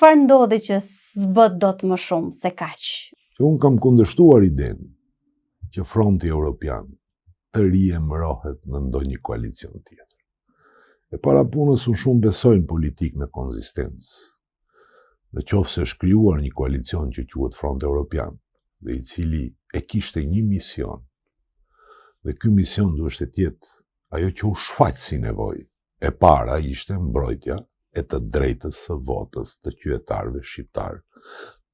çfarë ndodhi që s'bët dot më shumë se kaq? Unë kam kundërshtuar idenë që Fronti Evropian të riemërohet në ndonjë koalicion tjetër. E para punës unë shumë besojnë politikë me konzistencë. Në qoftë se është krijuar një koalicion që quhet Front Evropian, dhe i cili e kishte një mision, dhe ky mision duhet të jetë ajo që u shfaq si nevojë. E para ishte mbrojtja e të drejtës së votës të qytetarëve shqiptar,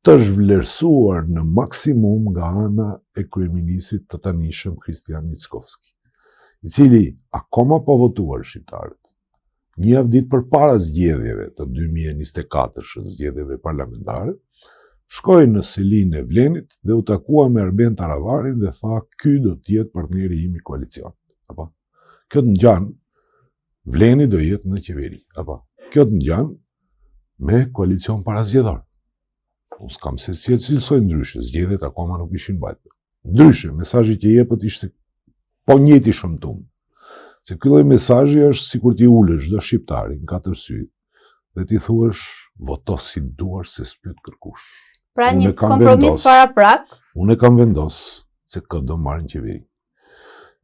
të zhvlerësuar në maksimum nga ana e kryeministrit të tanishëm Kristian Mickovski, i cili akoma po votuar shqiptarët. Një javë ditë përpara zgjedhjeve të 2024, zgjedhjeve parlamentare, shkoi në selinë e Vlenit dhe u takua me Arben Taravarin dhe tha, ky do të jetë partneri im i koalicionit. Apo? Kjo të ngjan, Vleni do jetë në qeveri. Apo? Kjo të ngjan me koalicion parazgjedhor. Unë s'kam se si e cilësoj ndryshe, zgjedhjet akoma nuk ishin mbajtur. Ndryshe, mesazhi që jepet ishte po njëjti shëmtum. Se ky lloj mesazhi është sikur ti ulesh çdo shqiptari në katër sy dhe ti thuash voto si duash se s'pyet kërkush. Pra një kompromis para prak. Unë e kam vendos se kë do marrë në qeveri.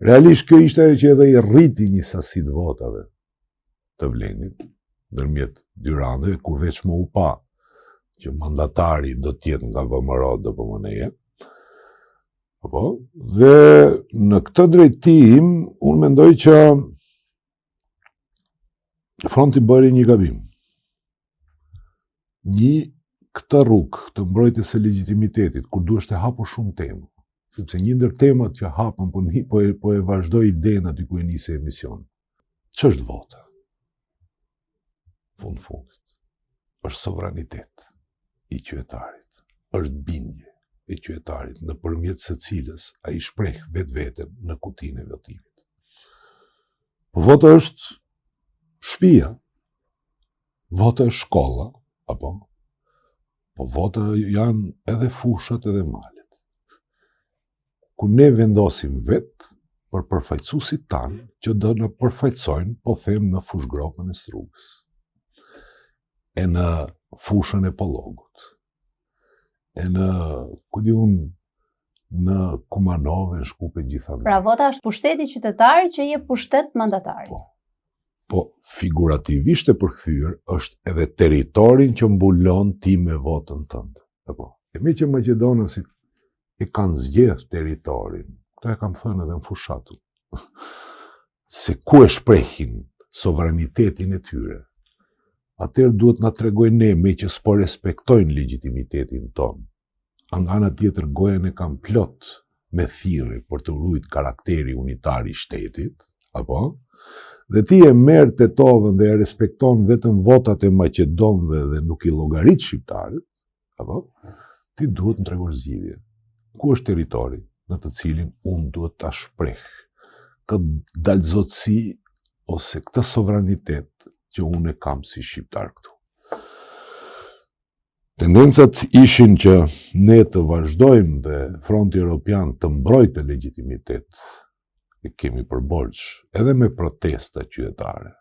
Realisht kjo ishte ajo që edhe i rriti një sasi të votave të Vlenit, ndërmjet dy randeve, kur veç më u pa që mandatari do t'jetë nga VMRO do PMN-ja. Apo? Dhe në këtë drejtim, unë mendoj që Fronti bëri një gabim. Këtë rrugë të mbrojtjes së legitimitetit, kur duhet të hapur shumë temë, sepse një ndër temat që hapën po e vazhdoi idenë aty ku e nisi emision. Ç'është vota? Fundit. Është sovranitet i qytetarit, është bindje e qytetarit nëpërmjet së cilës ai shpreh vetveten në kutinë e votimit. Vota është shtëpia, vota është shkolla, apo? Po vota janë edhe fushat edhe malet. Ku ne vendosim vetë për përfaqësuesit tanë që do në përfaqësojnë, po them, në fushgropën e Strugës, e në fushën e Pollogut, e në, në Kumanove, në Shkupe, gjithandaj. Pra vota është pushteti qytetarit që jep pushtet mandatarit. Po figurativisht e përkthyer është edhe territorin që mbulon ti me votën tënde. Apo, e me që maqedonasit e kanë zgjedh territorin, këto e kam thënë edhe në fushatën, se ku e shprehin sovranitetin e tyre, atëherë duhet na tregojnë ne me që s'po respektojnë legitimitetin tonë. Nga ana tjetër gojen e kanë plot me thirrje për të ruajtur karakteri unitar i shtetit, apo? Dhe ti e merr Tetovën dhe e respekton vetëm votat e maqedonëve dhe nuk i llogarit shqiptarët, apo? Ti duhet të tregosh zgjidhje. Ku është territori në të cilin unë duhet ta shpreh këtë dalzotësi ose këtë sovranitet që unë e kam si shqiptar këtu. Tendencat ishin që ne të vazhdojmë dhe Fronti Evropian të mbrojtë legitimitet, e kemi për borxh edhe me protesta qytetare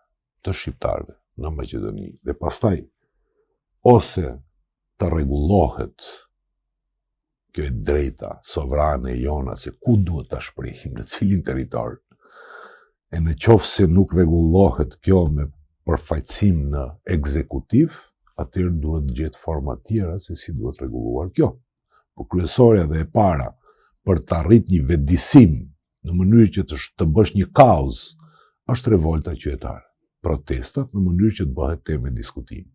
të shqiptarëve në Maqedoni, dhe pastaj ose të rregullohet kjo e drejta sovrane jona se ku duhet ta shprehim në cilin territor, e në qoftë se nuk rregullohet kjo me përfaqësim në ekzekutiv, atëherë duhet gjetë forma tjera se si duhet rregulluar kjo. Po kryesorja dhe e para për të arritur një vetëdijsim në mënyrë që të bësh një kauz, është revolta qytetare. Protestat në mënyrë që të bëhet temë diskutimi.